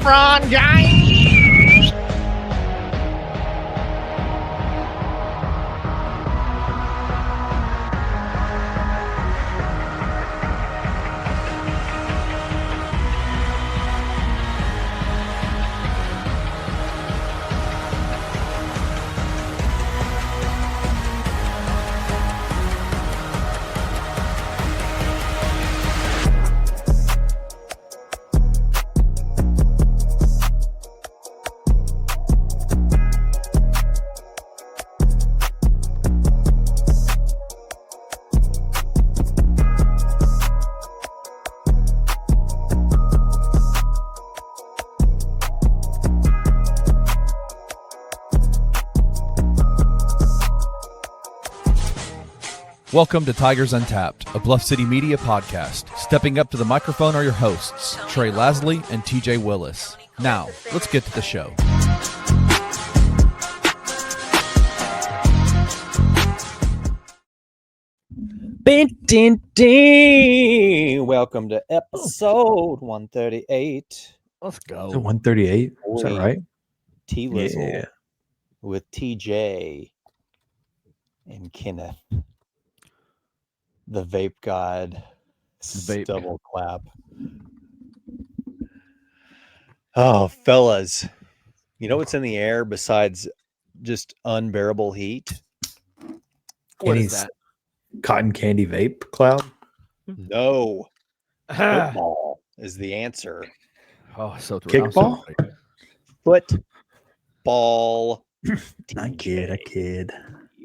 LeBron James. Welcome to Tigers Untapped, a Bluff City media podcast. Stepping up to the microphone are your hosts, Trey Lasley and TJ Willis. Now, let's get to the show. Welcome to episode 138. Let's go. 138? Is that right? T-Lizzle Yeah. with TJ and Kenneth. The vape god. Vape. Double clap. Oh, fellas. You know what's in the air besides just unbearable heat? What is Kenny's that? Cotton candy vape cloud? No. Football is the answer. Oh, so Kickball? Football. I kid.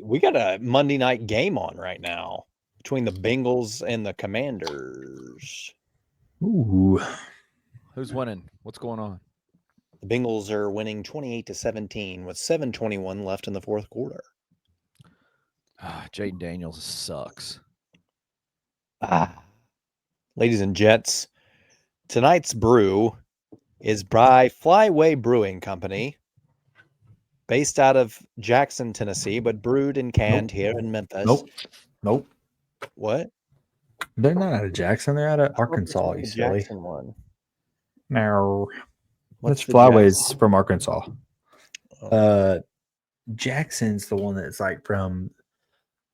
We got a Monday night game on right now between the Bengals and the Commanders. Ooh. Who's winning? What's going on? The Bengals are winning 28-17 with 7:21 left in the fourth quarter. Jaden Daniels sucks. Ladies and gents, tonight's brew is by Flyway Brewing Company, based out of Jackson, Tennessee, but brewed and canned here in Memphis. Nope. What? They're not out of Jackson. They're out of Arkansas, The you silly. Jackson one. No. What's That's the Flyway's from Arkansas. Oh. Jackson's the one that's like from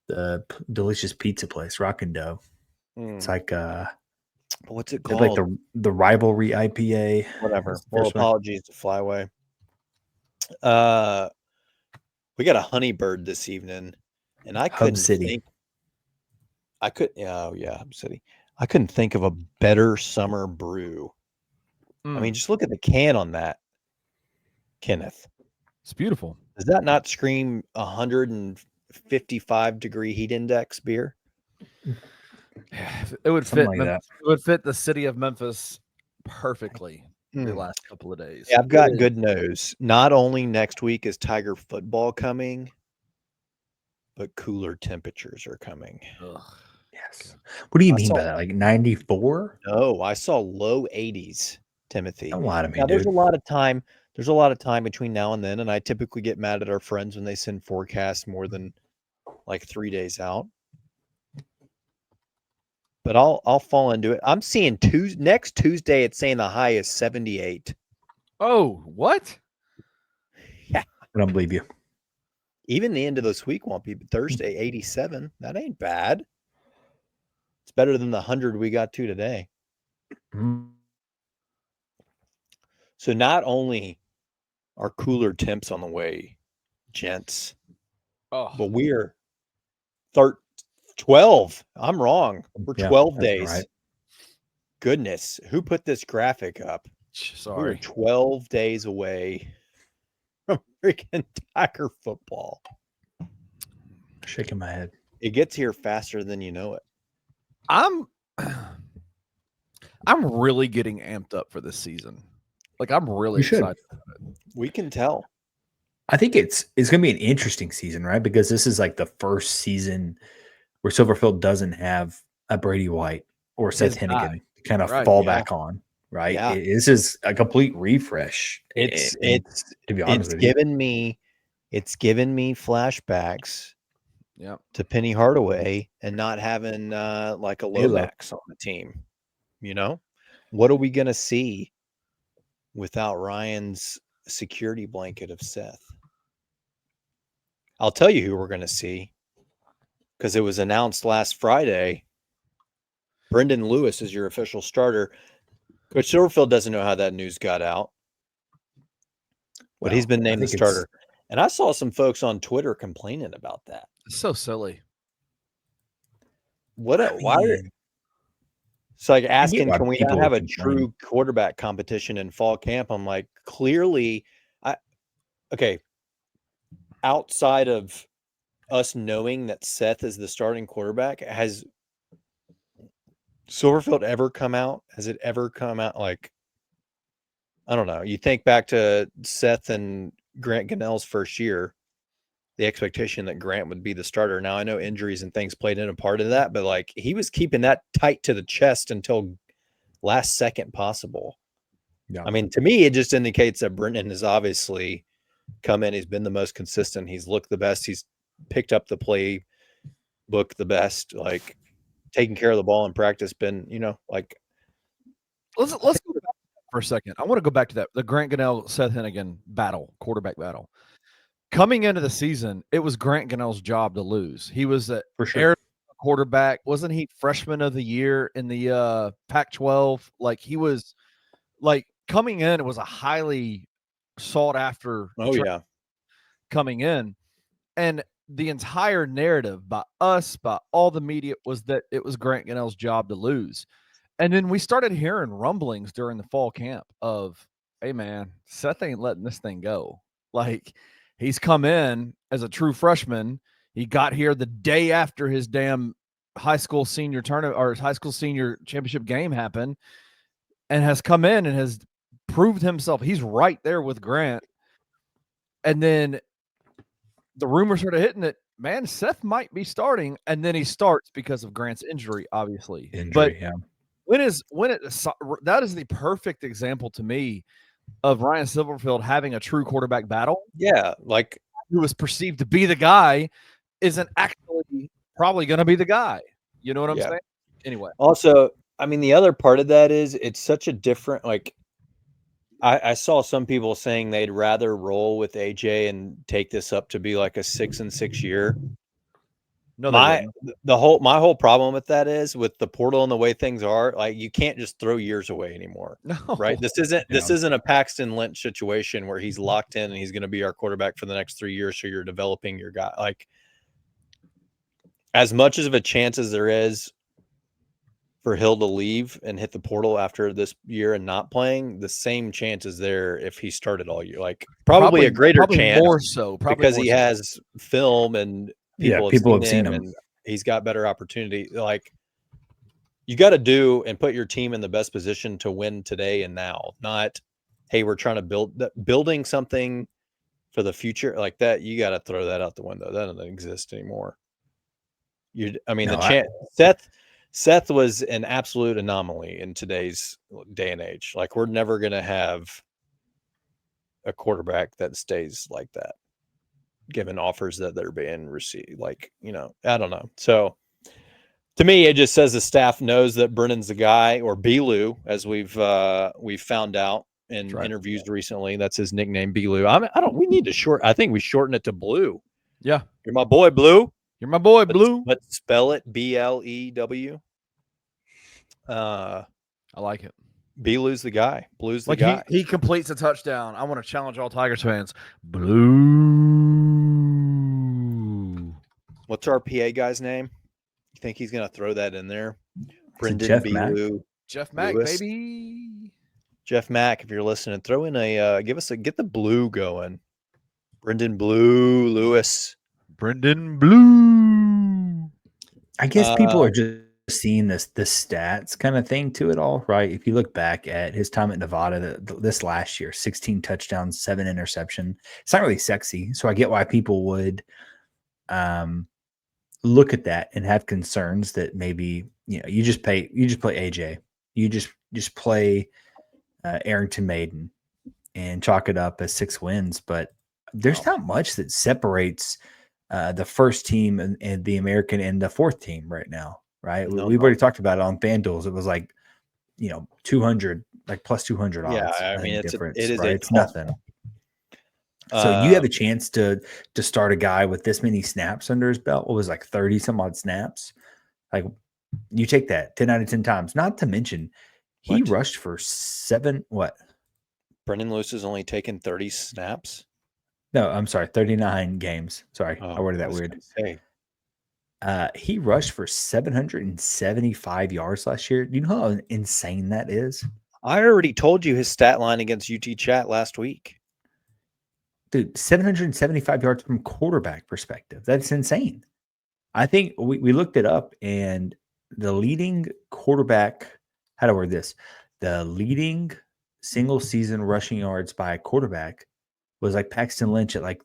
the delicious pizza place, Rockin' Dough. It's like what's it they have called? like the rivalry IPA. Whatever. That's the Well, first one. apologies to Flyway. We got a Honeybird this evening, and I couldn't City. think. Hub City. I couldn't think of a better summer brew. I mean, just look at the can on that, Kenneth. It's beautiful. Does that not scream 155 degree heat index beer? It would Something fit. like that. It would fit the city of Memphis perfectly the last couple of days. Yeah, I've got good news. Not only next week is Tiger football coming, but cooler temperatures are coming. Ugh. Yes. What do you I mean saw- by that? Like 94? No, I saw low 80s, Timothy. Don't lie to me, Now, there's dude. a lot of time. There's a lot of time between now and then, and I typically get mad at our friends when they send forecasts more than like 3 days out. But I'll fall into it. I'm seeing next Tuesday. It's saying the high is 78. Oh, what? I don't believe you. Even the end of this week won't be, but Thursday 87. That ain't bad. It's better than the 100 we got to today. Mm. So not only are cooler temps on the way, gents, Oh, but we're 12. I'm wrong. We're Yeah, 12 that's days. right. Goodness, who put this graphic up? We're sorry. 12 days away from freaking Tiger football. Shaking my head. It gets here faster than you know it. I'm really getting amped up for this season. Like I'm really You should. excited. We can tell. I think it's going to be an interesting season, right? Because this is like the first season where Silverfield doesn't have a Brady White or Seth His Hennigan to kind of Right, fall yeah. back on, right? Yeah. This is a complete refresh. It's to be honest it's with you. given me flashbacks Yeah. to Penny Hardaway and not having like a Halo. Lomax on the team. You know, what are we gonna see without Ryan's security blanket of Seth. I'll tell you who we're going to see because it was announced last Friday. Brendan Lewis is your official starter. Coach Silverfield doesn't know how that news got out, but he's been named the starter. And I saw some folks on Twitter complaining about that. It's so silly. Why? It's like asking, can we not have a true quarterback competition in fall camp? I'm like, clearly, okay. Outside of us knowing that Seth is the starting quarterback, has Silverfield ever come out? Has it ever come out like, I don't know. You think back to Seth and Grant Gunnell's first year, the expectation that Grant would be the starter. Now I know injuries and things played in a part of that, but like he was keeping that tight to the chest until last second possible. Yeah. I mean, to me, it just indicates that Brendan has obviously come in. He's been the most consistent. He's looked the best. He's picked up the play book the best, like taking care of the ball in practice. Been, like let's go back for a second. I want to go back to the Grant Gunnell, Seth Hennigan quarterback battle. Coming into the season, it was Grant Gunnell's job to lose. He was a quarterback. Wasn't he freshman of the year in the Pac-12? Like he was like coming in, it was a highly sought after coming in. And the entire narrative by us, by all the media, was that it was Grant Gunnell's job to lose. And then we started hearing rumblings during the fall camp of, hey man, Seth ain't letting this thing go. Like he's come in as a true freshman. He got here the day after his damn high school senior tournament or his high school senior championship game happened, and has come in and has proved himself. He's right there with Grant. And then the rumors started hitting that, man, Seth might be starting, and then he starts because of Grant's injury, obviously. That is the perfect example to me of Ryan Silverfield having a true quarterback battle. Yeah, like who was perceived to be the guy isn't actually probably going to be the guy. You know what I'm saying? Anyway. Also, I mean, the other part of that is it's such a different, like, I saw some people saying they'd rather roll with AJ and take this up to be like a 6-6 year. No, my whole problem with that is with the portal and the way things are, like you can't just throw years away anymore. No, right? This isn't a Paxton Lynch situation where he's locked in and he's going to be our quarterback for the next 3 years. So you're developing your guy. Like as much of a chance as there is for Hill to leave and hit the portal after this year and not playing, the same chance is there if he started all year. Like probably a greater chance, more so, because he has film and people have seen him and he's got better opportunity. Like you got to do and put your team in the best position to win today and now, not, hey, we're trying to building something for the future like that. You got to throw that out the window. That doesn't exist anymore. Seth was an absolute anomaly in today's day and age. Like we're never going to have a quarterback that stays like that, given offers that they're being received. Like, I don't know. So to me, it just says the staff knows that Brennan's the guy, or B-Lou, as we've found out in interviews recently. That's his nickname, B-Lou. We need to I think we shorten it to Blue. Yeah. You're my boy, Blue. You're my boy, Blue. Let's spell it B-L-E-W. I like it. B-Lou's the guy. Blue's the guy. He completes a touchdown. I want to challenge all Tigers fans. Blue. What's our PA guy's name? You think he's going to throw that in there? Brendan B-Lou. Jeff Mack, Lewis. baby. Jeff Mack, if you're listening, throw in get the Blue going. Brendan Blue Lewis. Brendan Blue. I guess people are just seeing the stats kind of thing to it all, right? If you look back at his time at Nevada this last year, 16 touchdowns, 7 interception. It's not really sexy, so I get why people would look at that and have concerns that maybe you just play AJ, you just play Arrington Maiden and chalk it up as 6 wins, but there's not much that separates the first team and the American and the fourth team right now. Right. We've already talked about it on FanDuels. It was like 200, like plus 200 odds. Yeah, I mean, difference, it is right? a It's nothing. So you have a chance to start a guy with this many snaps under his belt. What was like 30 some odd snaps? Like you take that 10 out of 10 times. Not to mention he rushed for 7. What? Brendan Lewis has only taken 30 snaps. No, I'm sorry, 39 games. Sorry, I worded that weird. He rushed for 775 yards last year. Do you know how insane that is? I already told you his stat line against UT Chat last week. Dude, 775 yards from quarterback perspective. That's insane. I think we looked it up, and the leading quarterback, how to word this, the leading single season rushing yards by a quarterback was like Paxton Lynch at like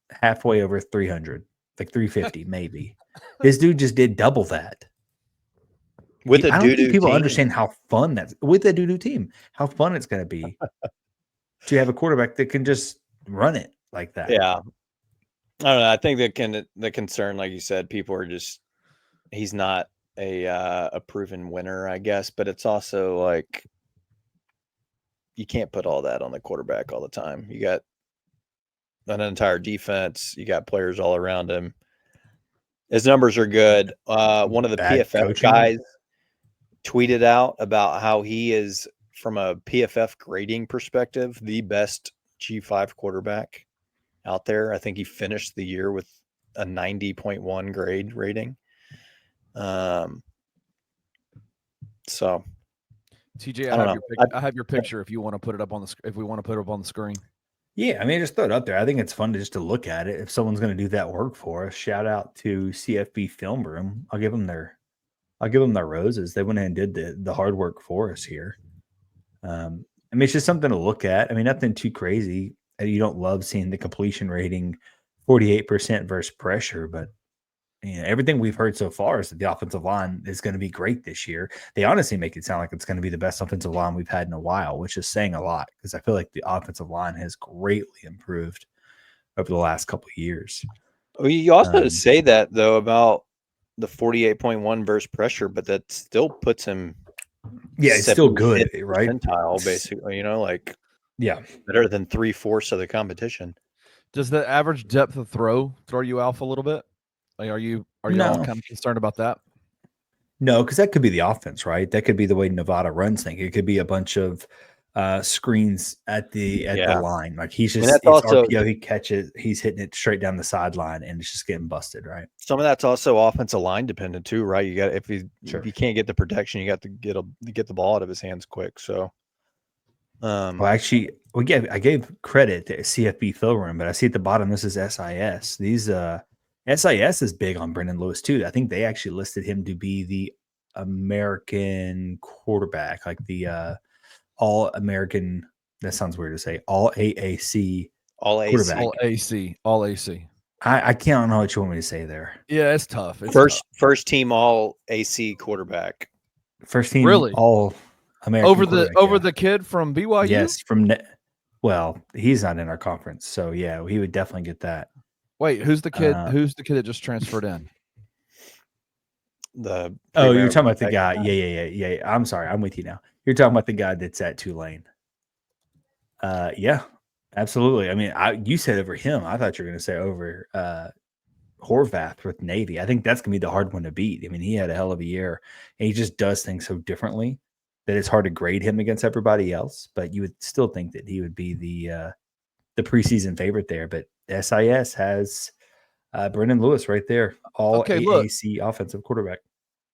halfway over 300, like 350 maybe. This dude just did double that. With I a don't think people team. understand how fun that's with a doo-doo team, how fun it's going to be to have a quarterback that can just run it like that. Yeah. I don't know. I think the concern, like you said, people are just, he's not a proven winner, I guess, but it's also like, you can't put all that on the quarterback all the time. You got an entire defense. You got players all around him. His numbers are good. One of the PFF guys tweeted out about how he is, from a PFF grading perspective, the best G5 quarterback out there. I think he finished the year with a 90.1 grade rating. So TJ, I have your picture if you want to put it up on the if we want to put it up on the screen. Yeah, I mean, just throw it up there. I think it's fun to look at it. If someone's going to do that work for us, shout out to CFB Film Room. I'll give them their roses. They went in and did the hard work for us here. I mean, it's just something to look at. I mean, nothing too crazy. You don't love seeing the completion rating 48% versus pressure, but everything we've heard so far is that the offensive line is going to be great this year. They honestly make it sound like it's going to be the best offensive line we've had in a while, which is saying a lot because I feel like the offensive line has greatly improved over the last couple of years. Well, you also say that though about the 48.1 versus pressure, but that still puts him. Yeah, it's still good, right? Percentile, basically, like better than 3/4 of the competition. Does the average depth of throw you off a little bit? Like, are you all kind of concerned about that? No, because that could be the offense, right? That could be the way Nevada runs things. It could be a bunch of screens at the line. Like he's just it's also RPO, he catches, he's hitting it straight down the sideline, and it's just getting busted, right? Some of that's also offensive line dependent too, right? You got if you can't get the protection, you got to get the ball out of his hands quick. So, well, actually, I gave credit to CFB Film Room, but I see at the bottom this is SIS. These SIS is big on Brendan Lewis too. I think they actually listed him to be the American quarterback, like the All-American. That sounds weird to say. All AAC quarterback. All AC. I can't know what you want me to say there. Yeah, it's tough. First team All AC quarterback. First team really All American over the kid from BYU. Yes, well, he's not in our conference, so yeah, he would definitely get that. Wait, who's the kid? Who's the kid that just transferred in? You're talking about the guy. Yeah. I'm sorry, I'm with you now. You're talking about the guy that's at Tulane. Yeah, absolutely. I mean, you said over him. I thought you were going to say over Horvath with Navy. I think that's going to be the hard one to beat. I mean, he had a hell of a year, and he just does things so differently that it's hard to grade him against everybody else. But you would still think that he would be the preseason favorite there. But SIS has Brendan Lewis right there, all AAC offensive quarterback.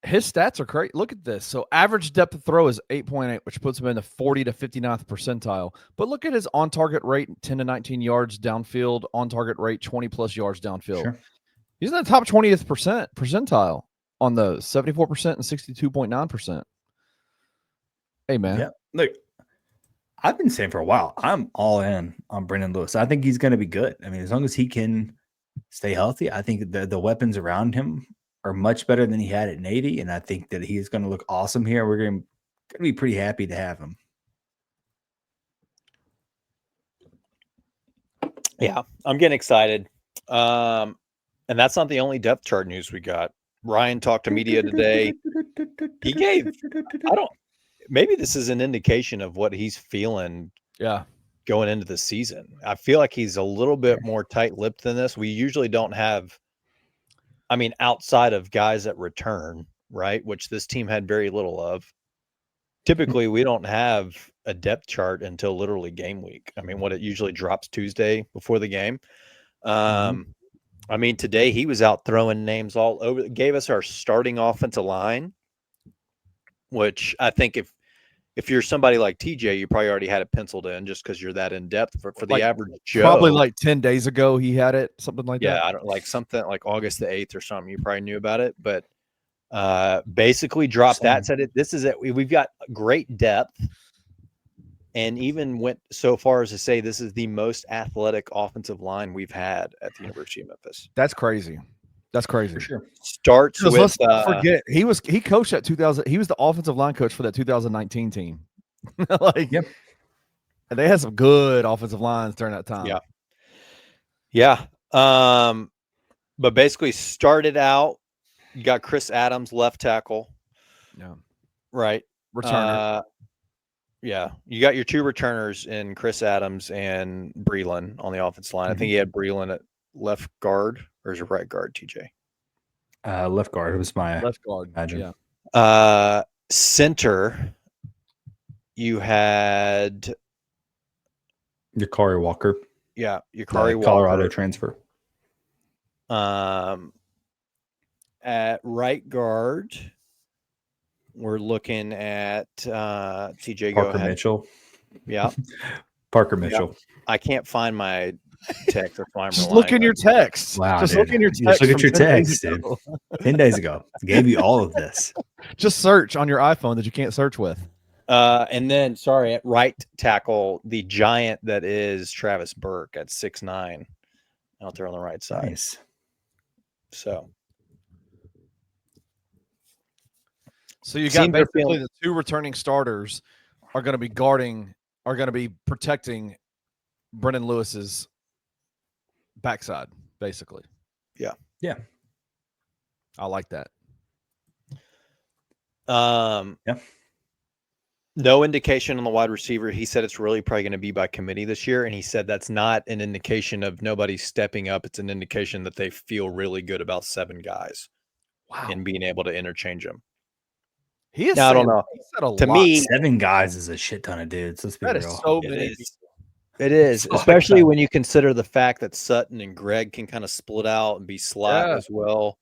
His stats are great. Look at this. So average depth of throw is 8.8, which puts him in the 40 to 59th percentile. But look at his on-target rate, 10 to 19 yards downfield, on-target rate, 20-plus yards downfield. Sure. He's in the top 20th percentile on those, 74% and 62.9%. Hey, man. Yeah, look, I've been saying for a while, I'm all in on Brendan Lewis. I think he's going to be good. I mean, as long as he can stay healthy, I think the weapons around him are much better than he had at Navy, and I think that he's going to look awesome here. We're going to be pretty happy to have him. Yeah, I'm getting excited. And that's not the only depth chart news we got. Ryan talked to media today. maybe this is an indication of what he's feeling. Yeah. Going into the season, I feel like he's a little bit more tight-lipped than this. We usually don't have, I mean, outside of guys that return, right? Which this team had very little of. Typically, we don't have a depth chart until literally game week. I mean, it usually drops Tuesday before the game. I mean, today he was out throwing names all over. Gave us our starting offensive line, which I think if you're somebody like TJ, you probably already had it penciled in just because you're that in depth. For the average Joe, probably like 10 days ago he had it, something like that. Yeah, I don't like something like August the 8th or something. You probably knew about it, but basically dropped that. Said it. This is it. We've got great depth, and even went so far as to say this is the most athletic offensive line we've had at the University of Memphis. That's crazy. That's crazy. For sure. Starts with let's not forget he coached that 2000. He was the offensive line coach for that 2019 team. And they had some good offensive lines during that time. Yeah. But basically started out. You got Chris Adams, left tackle. Yeah. Right. Returner. Yeah. You got your two returners in Chris Adams and Breland on the offensive line. I think you had Breland at left guard, or is it right guard, TJ? Left guard. It was my left guard. Imagine. Yeah. Center, you had Yakari Walker. Yeah, Yakari Walker. Colorado transfer. At right guard, we're looking at TJ. Parker Mitchell. Yeah. Parker Mitchell. Yeah. I can't find my text. That's why I'm just look in your text. Wow, just dude. look in your text. Just look at your text, dude. 10 days ago. I gave you all of this. Just search on your iPhone that you can't search with. And then, sorry, at right tackle, the giant that is Travis Burke at 6'9", out there on the right side. Nice. So you got basically the two returning starters are going to be protecting Brendan Lewis's backside, basically. Yeah. Yeah. I like that. Yeah. No indication on the wide receiver. He said it's really probably going to be by committee this year. And he said that's not an indication of nobody stepping up. It's an indication that they feel really good about 7 guys. Wow. And being able to interchange them. He is. Now, I don't know. He said a to lot. me, 7 guys is a shit ton of dudes. Let's be real. Is so many. It is, especially when you consider the fact that Sutton and Greg can kind of split out and be slot as well.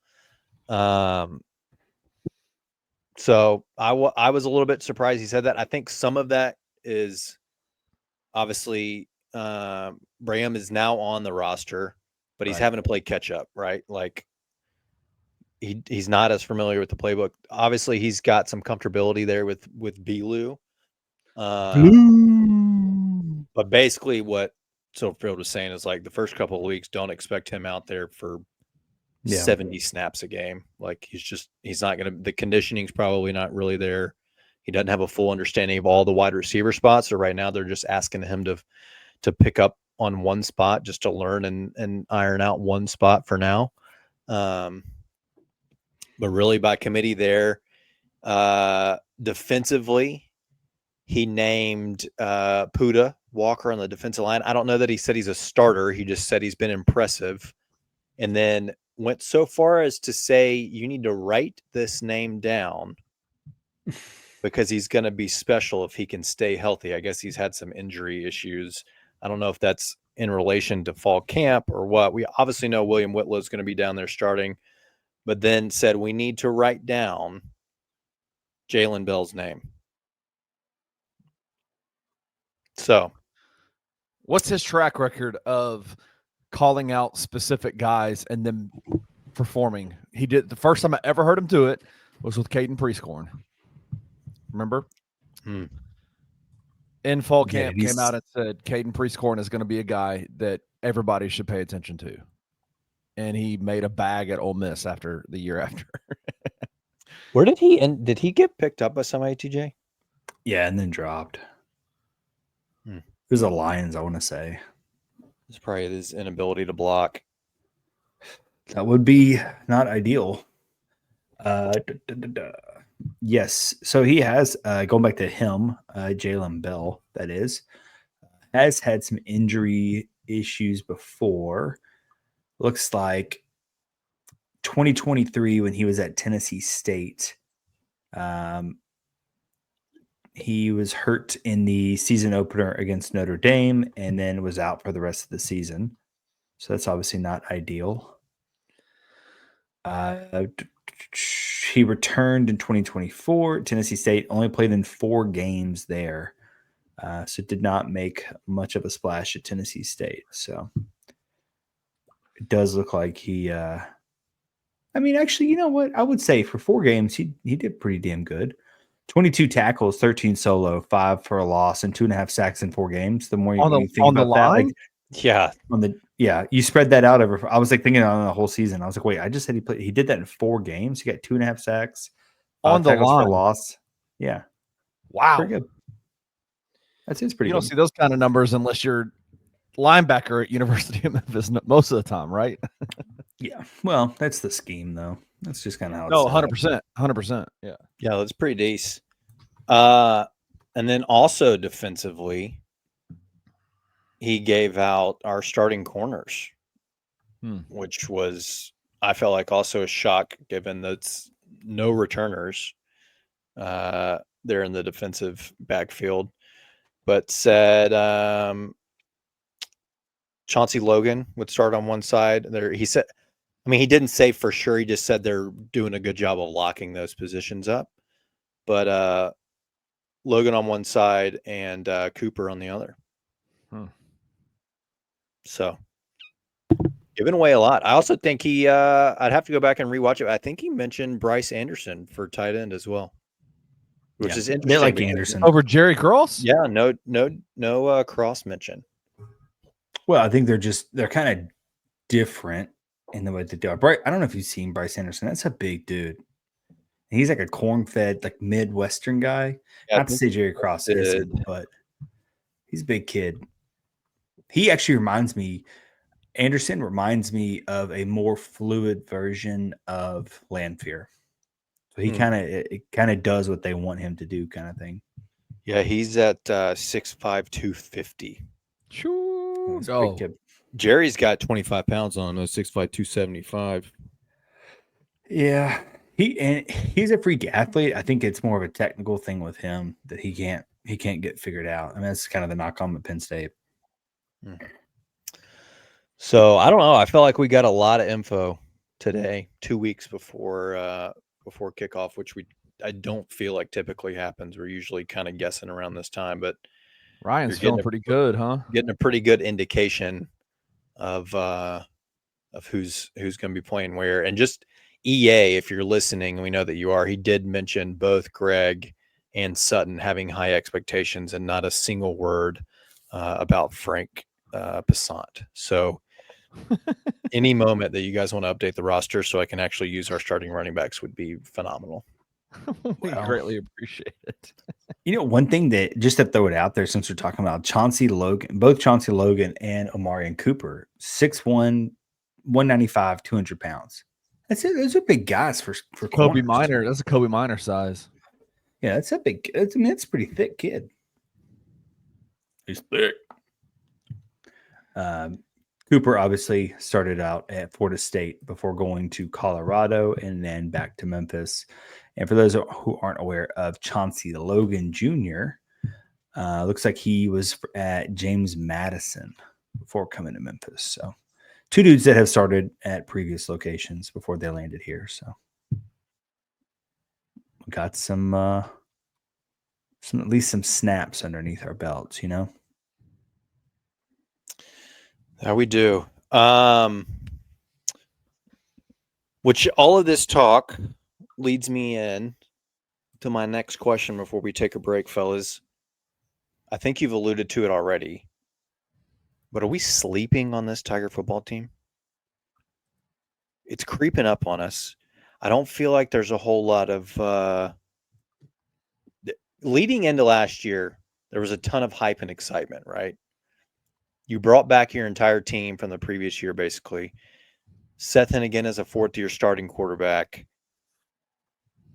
So I was a little bit surprised he said that. I think some of that is obviously Braham is now on the roster, but he's having to play catch up, right? Like he's not as familiar with the playbook. Obviously, he's got some comfortability there with Belu. But basically what Silverfield was saying is like the first couple of weeks, don't expect him out there for 70 snaps a game. Like he's not going to, the conditioning's probably not really there. He doesn't have a full understanding of all the wide receiver spots. So right now they're just asking him to pick up on one spot just to learn and iron out one spot for now. But really by committee there, defensively, he named Puda Walker on the defensive line. I don't know that he said he's a starter. He just said he's been impressive. And then went so far as to say you need to write this name down because he's going to be special if he can stay healthy. I guess he's had some injury issues. I don't know if that's in relation to fall camp or what. We obviously know William Whitlow is going to be down there starting, but then said we need to write down Jalen Bell's name. So what's his track record of calling out specific guys and then performing? He did the first time I ever heard him do it was with Caden Prescorn. Remember? In fall camp came out and said Caden Prescorn is going to be a guy that everybody should pay attention to. And he made a bag at Ole Miss after the year after. Where did he and did he get picked up by somebody, TJ? Yeah, and then dropped. It was the Lions, I want to say. It's probably his inability to block. That would be not ideal. Yes. So he has, going back to him, Jalen Bell, that is, has had some injury issues before. Looks like 2023 when he was at Tennessee State. He was hurt in the season opener against Notre Dame and then was out for the rest of the season. So that's obviously not ideal. He returned in 2024. Tennessee State only played in 4 games there. So did not make much of a splash at Tennessee State. So it does look like he I mean, actually, you know what? I would say for 4 games, he did pretty damn good. 22 tackles, 13 solo, 5 for a loss, and 2.5 sacks in 4 games. The more you think about that, like you spread that out over. I was like thinking on the whole season. I was like, wait, I just said he did that in 4 games. He got 2.5 sacks, on the tackles line for loss. Yeah, wow, pretty good. That's pretty. You don't see those kind of numbers unless you're linebacker at University of Memphis most of the time, right? Yeah. Well, that's the scheme, though. That's just kind of how it's. No, 100%, 100%. Yeah. Yeah, that's pretty decent. And then also defensively, he gave out our starting corners, which was, I felt like, also a shock given that's no returners there in the defensive backfield. But said Chauncey Logan would start on one side. There, he said, I mean, he didn't say for sure. He just said they're doing a good job of locking those positions up. But Logan on one side and Cooper on the other. So giving away a lot. I also think he I'd have to go back and rewatch it. I think he mentioned Bryce Anderson for tight end as well, which is interesting. They like Anderson over Jerry Cross. Yeah, no Cross mention. Well, I think they're kind of different in the way they do it. I don't know if you've seen Bryce Anderson. That's a big dude. He's like a corn-fed, like Midwestern guy. Yeah, not to say Jerry Cross isn't, but he's a big kid. He actually Anderson reminds me of a more fluid version of Lanfear. So he kind of does what they want him to do, kind of thing. Yeah, he's at 6'5", 250. Sure. Oh. Jerry's got 25 pounds on him, 6'5", 275. Yeah. He's a freak athlete. I think it's more of a technical thing with him that he can't get figured out. I mean, that's kind of the knock on at Penn State. So I don't know. I felt like we got a lot of info today, 2 weeks before kickoff, which I don't feel like typically happens. We're usually kind of guessing around this time, but Ryan's feeling pretty good, huh? Getting a pretty good indication of who's going to be playing where. And just EA, if you're listening, we know that you are. He did mention both Greg and Sutton having high expectations and not a single word about Frank Passant. So any moment that you guys want to update the roster so I can actually use our starting running backs would be phenomenal. We greatly appreciate it. You know, one thing that, just to throw it out there, since we're talking about both Chauncey Logan and Omarion Cooper, 6'1", 195, 200 pounds. That's it. Those are big guys for Kobe corners. Minor. That's a Kobe Minor size. Yeah, that's a big. That's a pretty thick kid. He's thick. Cooper obviously started out at Florida State before going to Colorado and then back to Memphis. And for those who aren't aware of Chauncey Logan Jr., looks like he was at James Madison before coming to Memphis. So 2 dudes that have started at previous locations before they landed here. So we got some at least some snaps underneath our belts, you know? How we do. Which all of this talk leads me in to my next question before we take a break, fellas. I think you've alluded to it already, but are we sleeping on this Tiger football team? It's creeping up on us. I don't feel like there's a whole lot of leading into last year. There was a ton of hype and excitement, right? You brought back your entire team from the previous year, basically. Seth Hennigan as a 4th-year starting quarterback.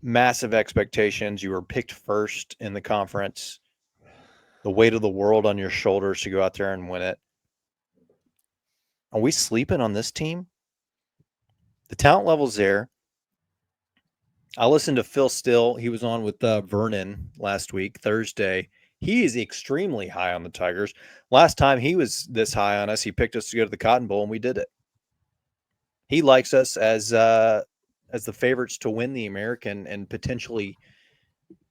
massive expectations. You were picked first in the conference. The weight of the world on your shoulders to go out there and win it. Are we sleeping on this team? The talent level's there. I listened to Phil Still. He was on with Vernon last week, Thursday. He is extremely high on the Tigers. Last time he was this high on us, he picked us to go to the Cotton Bowl, and we did it. He likes us as the favorites to win the American and potentially,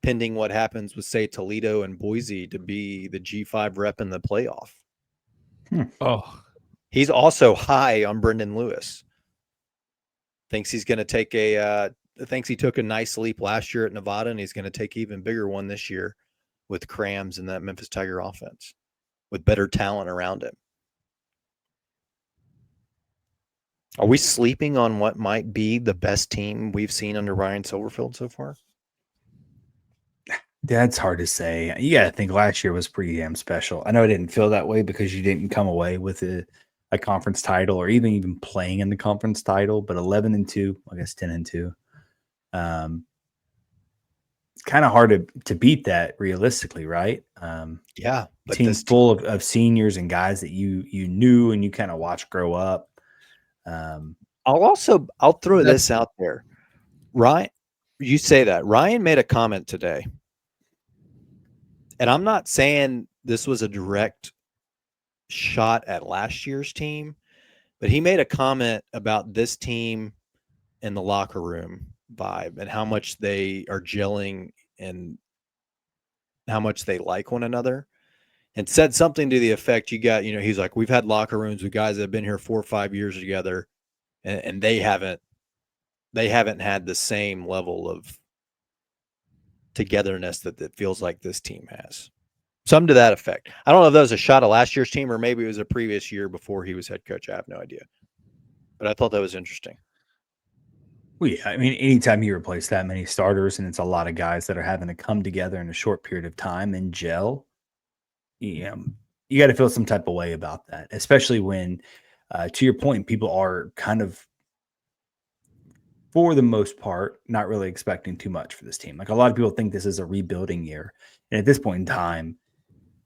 pending what happens with, say, Toledo and Boise, to be the G5 rep in the playoff. Oh, he's also high on Brendan Lewis. Thinks he's going to take thinks he took a nice leap last year at Nevada, and he's going to take an even bigger one this year with Crams and that Memphis Tiger offense with better talent around him. Are we sleeping on what might be the best team we've seen under Ryan Silverfield so far? That's hard to say. You got to think last year was pretty damn special. I know it didn't feel that way because you didn't come away with a conference title or even playing in the conference title, but 11-2, I guess 10-2. It's kind of hard to beat that realistically, right? Yeah. But team full of seniors and guys that you knew and you kind of watched grow up. I'll throw this out there. Ryan, you say that. Ryan made a comment today. And I'm not saying this was a direct shot at last year's team, but he made a comment about this team in the locker room vibe and how much they are gelling and how much they like one another, and said something to the effect, he's like, we've had locker rooms with guys that have been here 4 or 5 years together, and they haven't had the same level of togetherness that it feels like this team has. Something to that effect. I don't know if that was a shot at last year's team or maybe it was a previous year before he was head coach. I have no idea. But I thought that was interesting. Well, yeah, I mean, anytime you replace that many starters and it's a lot of guys that are having to come together in a short period of time and gel, you got to feel some type of way about that, especially when, to your point, people are kind of, for the most part, not really expecting too much for this team. Like a lot of people think this is a rebuilding year. And at this point in time,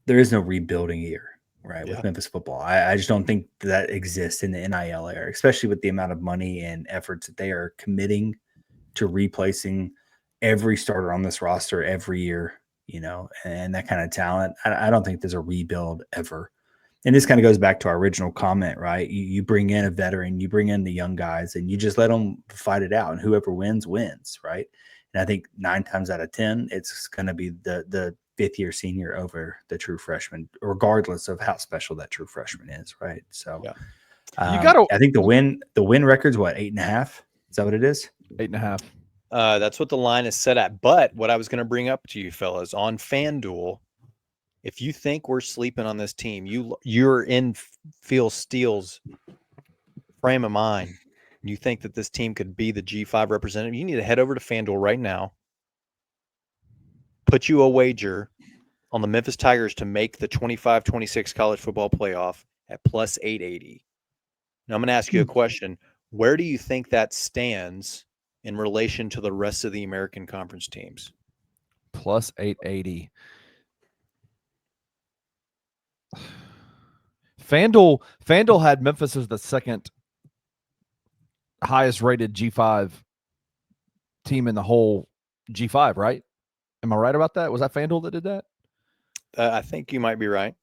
there is no rebuilding year, right? Yeah. With Memphis football. I just don't think that exists in the NIL era, especially with the amount of money and efforts that they are committing to replacing every starter on this roster every year, and that kind of talent. I don't think there's a rebuild ever. And this kind of goes back to our original comment, right? You bring in a veteran, you bring in the young guys, and you just let them fight it out, and whoever wins, right? And I think 9 times out of 10, it's going to be the fifth-year senior over the true freshman, regardless of how special that true freshman is, right? So, yeah. I think the win record's what, 8.5? Is that what it is? 8.5. That's what the line is set at. But what I was going to bring up to you fellas on FanDuel, if you think we're sleeping on this team, you're in Phil Steele's frame of mind. You think that this team could be the G5 representative, you need to head over to FanDuel right now. Put you a wager on the Memphis Tigers to make the 25-26 college football playoff at plus 880. Now I'm going to ask you a question. Where do you think that stands in relation to the rest of the American Conference teams? Plus 880. FanDuel had Memphis as the second highest rated G5 team in the whole G5, right? Am I right about that? Was that FanDuel that did that? I think you might be right.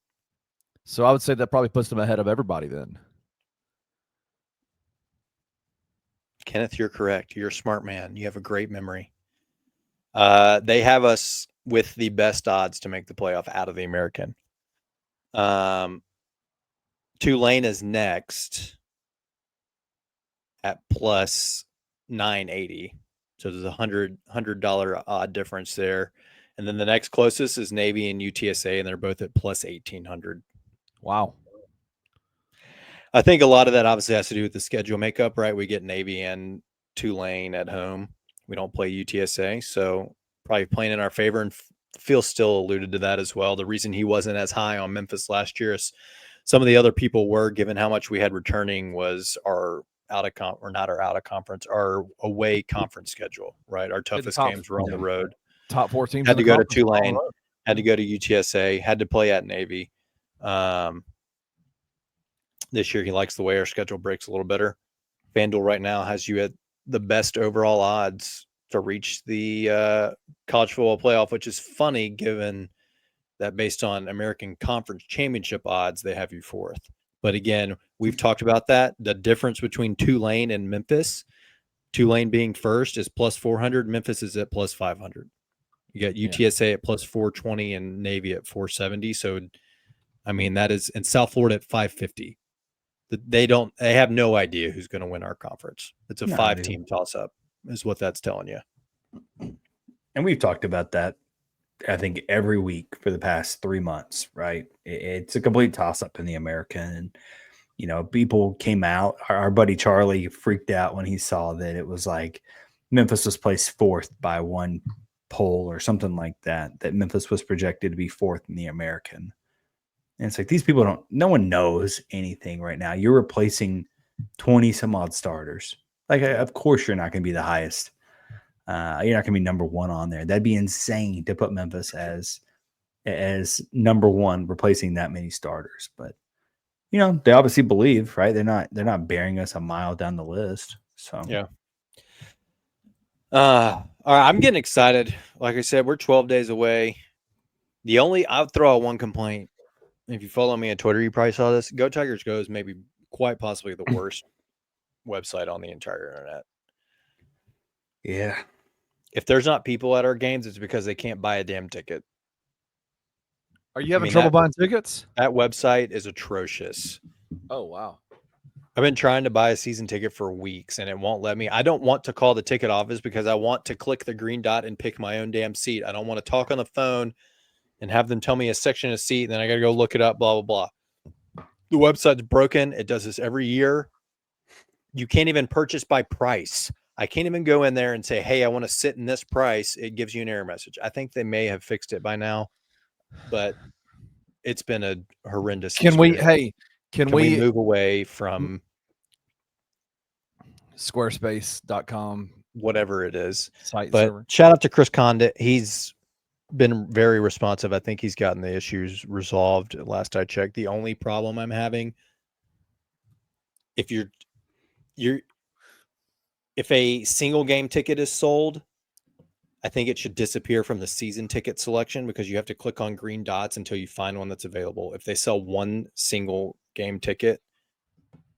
So I would say that probably puts them ahead of everybody then. Kenneth, you're correct. You're a smart man. You have a great memory. They have us with the best odds to make the playoff out of the American. Tulane is next at plus 980. So there's $100 odd difference there. And then the next closest is Navy and UTSA, and they're both at plus 1,800. Wow. I think a lot of that obviously has to do with the schedule makeup, right? We get Navy and Tulane at home. We don't play UTSA, so probably playing in our favor. And Phil still alluded to that as well. The reason he wasn't as high on Memphis last year is some of the other people were, given how much we had returning, was our our away conference schedule, right? Our toughest games were on the road. Top 4 teams had to go to conference Tulane, had to go to UTSA, had to play at Navy. This year he likes the way our schedule breaks a little better. Fanduel right now has you at the best overall odds to reach the college football playoff, which is funny given that based on American Conference Championship odds, they have you 4th. But again, we've talked about that. The difference between Tulane and Memphis, Tulane being first is plus 400. Memphis is at plus 500. You got UTSA at plus 420 and Navy at 470. So, I mean, that is, and South Florida at 550. They have no idea who's going to win our conference. It's a 5-team toss-up is what that's telling you. And we've talked about that, I think, every week for the past 3 months, right? It's a complete toss-up in the American. And, people came out. Our buddy Charlie freaked out when he saw that it was like Memphis was placed 4th by one poll or something like that Memphis was projected to be 4th in the American. And it's like, these people no one knows anything right now. You're replacing 20 some odd starters. Like, of course you're not going to be the highest. You're not going to be number 1 on there. That'd be insane to put Memphis as number 1, replacing that many starters. But, they obviously believe, right? They're not bearing us a mile down the list. So, yeah. All right, I'm getting excited. Like I said, we're 12 days away. I'll throw out one complaint. If you follow me on Twitter, you probably saw this. Go Tigers Go is maybe quite possibly the worst website on the entire internet. Yeah. If there's not people at our games, it's because they can't buy a damn ticket. Are you having trouble buying tickets? That website is atrocious. Oh, wow. I've been trying to buy a season ticket for weeks, and it won't let me. I don't want to call the ticket office because I want to click the green dot and pick my own damn seat. I don't want to talk on the phone and have them tell me a section of seat, and then I got to go look it up, blah, blah, blah. The website's broken. It does this every year. You can't even purchase by price. I can't even go in there and say, hey, I want to sit in this price. It gives you an error message. I think they may have fixed it by now, but it's been a horrendous experience. Can we move away from Squarespace.com, whatever it is? Site but server. Shout out to Chris Condit. He's been very responsive. I think he's gotten the issues resolved. Last I checked, the only problem I'm having, if a single game ticket is sold, I think it should disappear from the season ticket selection because you have to click on green dots until you find one that's available. If they sell one single game ticket,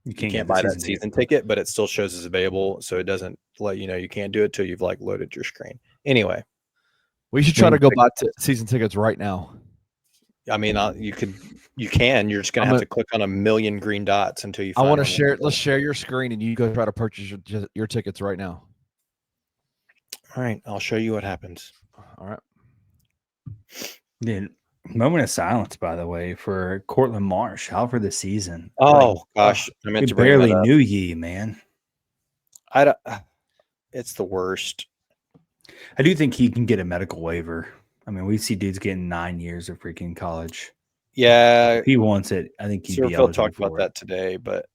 you can't buy that season ticket, but it still shows as available. So it doesn't let you know you can't do it till you've loaded your screen. Anyway. We should try to go buy season tickets right now. I mean, you can. You're just going to have to click on a million green dots until you find I want to share. Let's share your screen and you go try to purchase your tickets right now. All right. I'll show you what happens. All right. Dude, moment of silence, by the way, for Cortland Marsh out for the season. Oh, gosh. I meant to bring barely knew ye, man. It's the worst. I do think he can get a medical waiver. I mean, we see dudes getting 9 years of freaking college. Yeah. If he wants it, I think he'd be eligible talked for about that today, but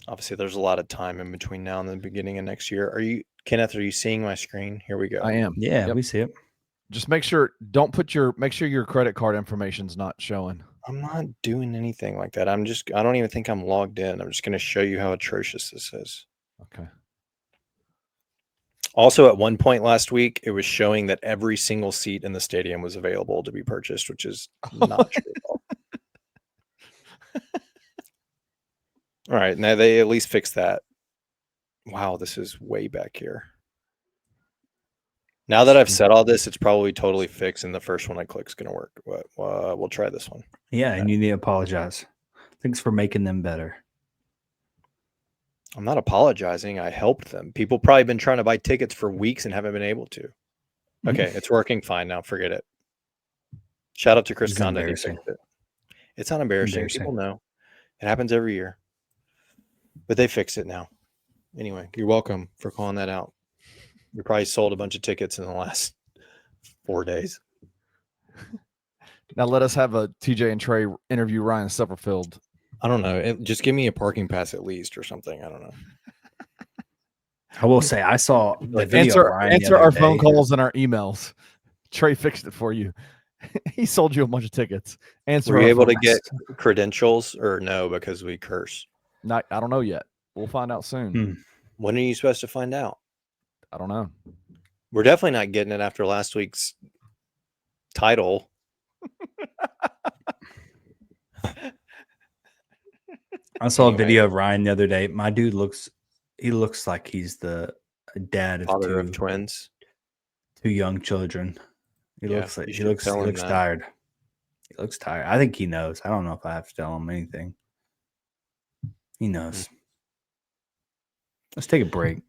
obviously there's a lot of time in between now and the beginning of next year. Kenneth, are you seeing my screen? Here we go. I am. Yeah, we see it. Just make sure your credit card information's not showing. I'm not doing anything like that. I don't even think I'm logged in. I'm just going to show you how atrocious this is. Okay. Also, at one point last week, it was showing that every single seat in the stadium was available to be purchased, which is not true at all. All right. Now they at least fixed that. Wow, this is way back here. Now that I've said all this, it's probably totally fixed, and the first one I click is going to work. But we'll try this one. Yeah, and you need to apologize. Thanks for making them better. I'm not apologizing. I helped them. People probably been trying to buy tickets for weeks and haven't been able to. Okay, it's working fine now. Forget it. Shout out to Chris Condon. It's not embarrassing. People know. It happens every year. But they fixed it now. Anyway, you're welcome for calling that out. You probably sold a bunch of tickets in the last 4 days. Now let us have a TJ and Trey interview Ryan Summerfield I don't know. Just give me a parking pass at least or something. I don't know. I will say I saw the video of Ryan the Answer other our phone day. calls and our emails. Trey fixed it for you. He sold you a bunch of tickets. Answer Were you our able to phones. get credentials or no because we curse? Not, I don't know yet. We'll find out soon. When are you supposed to find out? I don't know. We're definitely not getting it after last week's title. I saw a video of Ryan the other day. My dude looks like he's the dad of Father of twins. 2 young children. He Yeah, looks like you he should looks tell him that. tired. He looks tired. I think he knows. I don't know if I have to tell him anything. He knows. Let's take a break.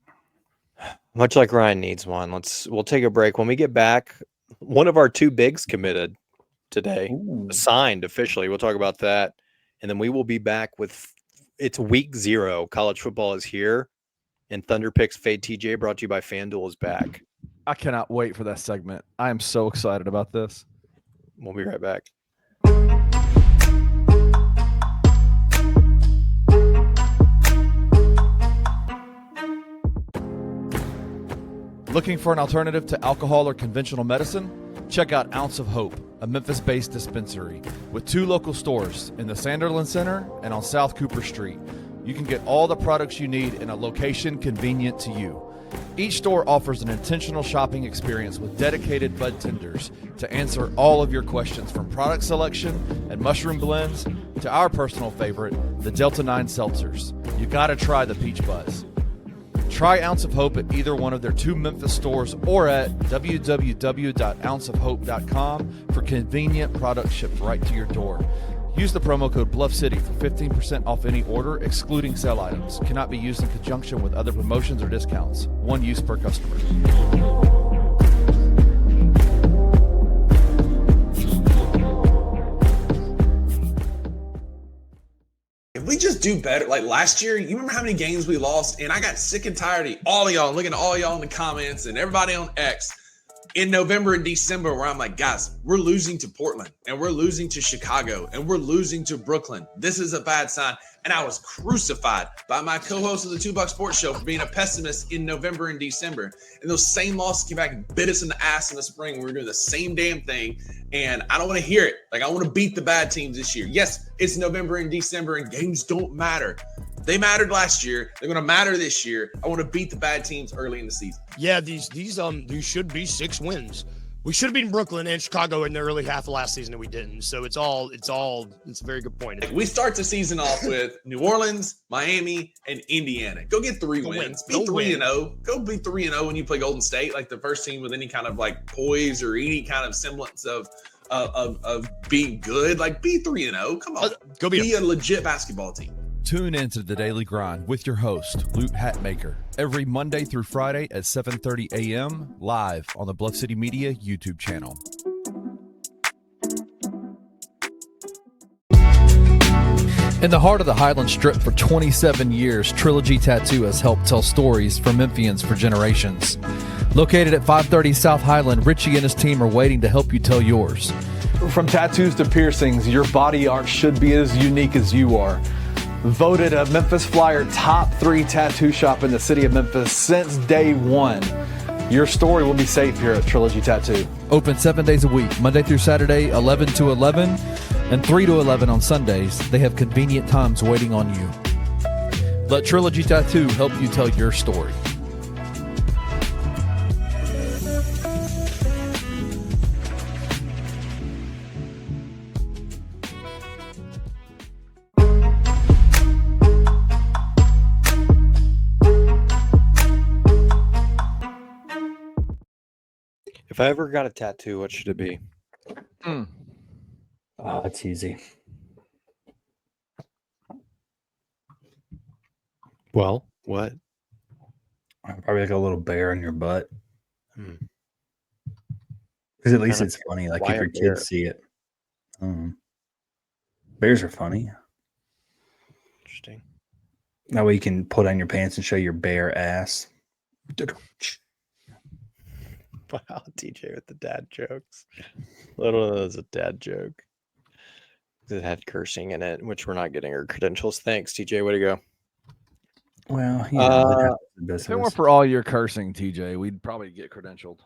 Much like Ryan needs one. We'll take a break. When we get back, one of our 2 bigs committed today, signed officially. We'll talk about that. And then we will be back with it's week 0. College football is here. And Thunderpicks Fade TJ, brought to you by Fanduel, is back. I cannot wait for that segment. I am so excited about this. We'll be right back. Looking for an alternative to alcohol or conventional medicine? Check out Ounce of Hope, a Memphis-based dispensary with 2 local stores in the Sanderlin Center and on South Cooper Street. You can get all the products you need in a location convenient to you. Each store offers an intentional shopping experience with dedicated bud tenders to answer all of your questions, from product selection and mushroom blends to our personal favorite, the Delta 9 seltzers. You gotta try the Peach Buzz. Try Ounce of Hope at either one of their 2 Memphis stores or at www.ounceofhope.com for convenient products shipped right to your door. Use the promo code BluffCity for 15% off any order, excluding sale items. Cannot be used in conjunction with other promotions or discounts. One use per customer. If we just do better, like last year, you remember how many games we lost? And I got sick and tired of all of y'all, looking at all y'all in the comments and everybody on X in November and December, where I'm like, guys, we're losing to Portland and we're losing to Chicago and we're losing to Brooklyn. This is a bad sign. And I was crucified by my co-host of the $2 Sports Show for being a pessimist in November and December. And those same losses came back and bit us in the ass in the spring. We were doing the same damn thing. And I don't want to hear it. Like, I want to beat the bad teams this year. Yes, it's November and December and games don't matter. They mattered last year. They're going to matter this year. I want to beat the bad teams early in the season. Yeah, these should be 6 wins. We should have beaten Brooklyn and Chicago in the early half of last season, and we didn't. So it's a very good point. Like, we start the season off with New Orleans, Miami, and Indiana. Go get 3 wins. Be 3-0. Go be 3-0 when you play Golden State, like the first team with any kind of like poise or any kind of semblance of being good. Like, be 3-0. Come on, go be a legit basketball team. Tune into the Daily Grind with your host, Luke Hatmaker, every Monday through Friday at 7:30 a.m. live on the Bluff City Media YouTube channel. In the heart of the Highland Strip for 27 years, Trilogy Tattoo has helped tell stories for Memphians for generations. Located at 530 South Highland, Richie and his team are waiting to help you tell yours. From tattoos to piercings, your body art should be as unique as you are. Voted a Memphis Flyer top 3 tattoo shop in the city of Memphis since day one. Your story will be safe here at Trilogy Tattoo. Open 7 days a week, Monday through Saturday, 11 to 11, and 3 to 11 on Sundays. They have convenient times waiting on you. Let Trilogy Tattoo help you tell your story. If I ever got a tattoo, what should it be? Oh, it's easy. Well, what? Probably like a little bear in your butt. Hmm. Because at least Kinda- it's funny. Like why if your a bear? kids see it. Bears are funny. Interesting. That way you can pull down your pants and show your bare ass. Wow, TJ with the dad jokes. Little as a dad joke. that had cursing in it, which we're not getting our credentials. Thanks, TJ. Way to go. Well, you know, if it weren't for all your cursing, TJ, we'd probably get credentialed.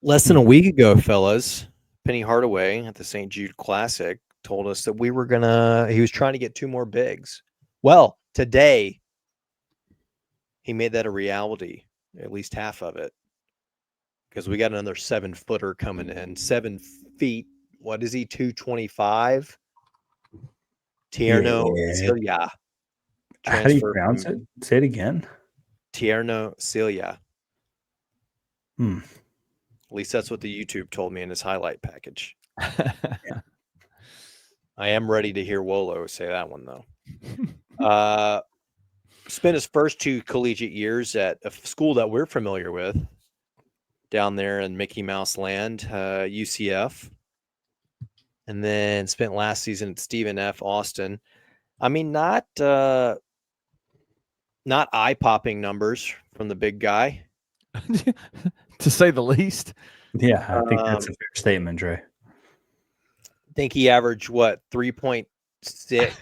Less than a week ago, fellas, Penny Hardaway at the St. Jude Classic told us that he was trying to get 2 more bigs. Well, today he made that a reality, at least half of it, because we got another 7-footer coming in. 7 feet. What is he? 225. Thierno Sylla. How do you pronounce it? Say it again. Thierno Sylla. Hmm. At least that's what the YouTube told me in his highlight package. Yeah. I am ready to hear Wolo say that one, though. Spent his first 2 collegiate years at a school that we're familiar with down there in Mickey Mouse Land, UCF. And then spent last season at Stephen F. Austin. I mean, not eye-popping numbers from the big guy. To say the least. Yeah, I think that's a fair statement, Dre. I think he averaged, 3.6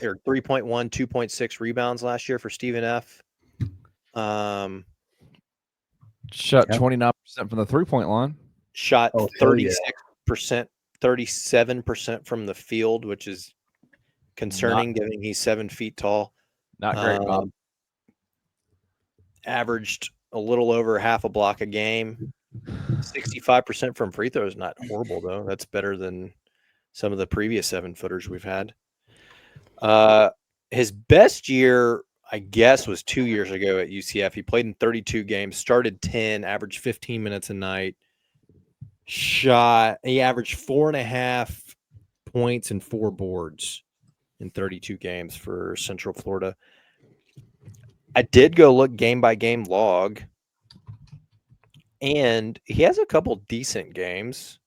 or 3.1, 2.6 rebounds last year for Stephen F. Shot 29% from the 3-point line. Shot 36%, 37% from the field, which is concerning, given he's 7 feet tall. Not great, Bob. Averaged a little over half a block a game. 65% from free throws, not horrible, though. That's better than some of the previous 7-footers we've had. His best year, I guess, was 2 years ago at UCF. He played in 32 games, started 10, averaged 15 minutes a night. He averaged 4.5 points and 4 boards in 32 games for Central Florida. I did go look game by game log, and he has a couple decent games.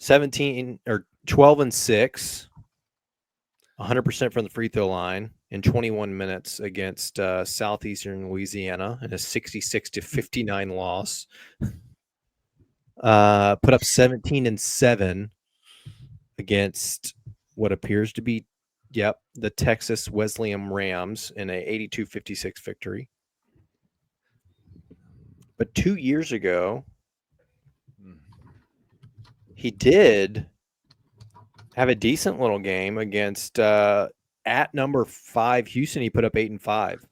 12 and 6, 100% from the free throw line in 21 minutes against Southeastern Louisiana in a 66-59 loss. Put up 17 and 7 against what appears to be, the Texas Wesleyan Rams in a 82-56 victory. But 2 years ago, he did have a decent little game against at number 5 Houston. He put up 8 and 5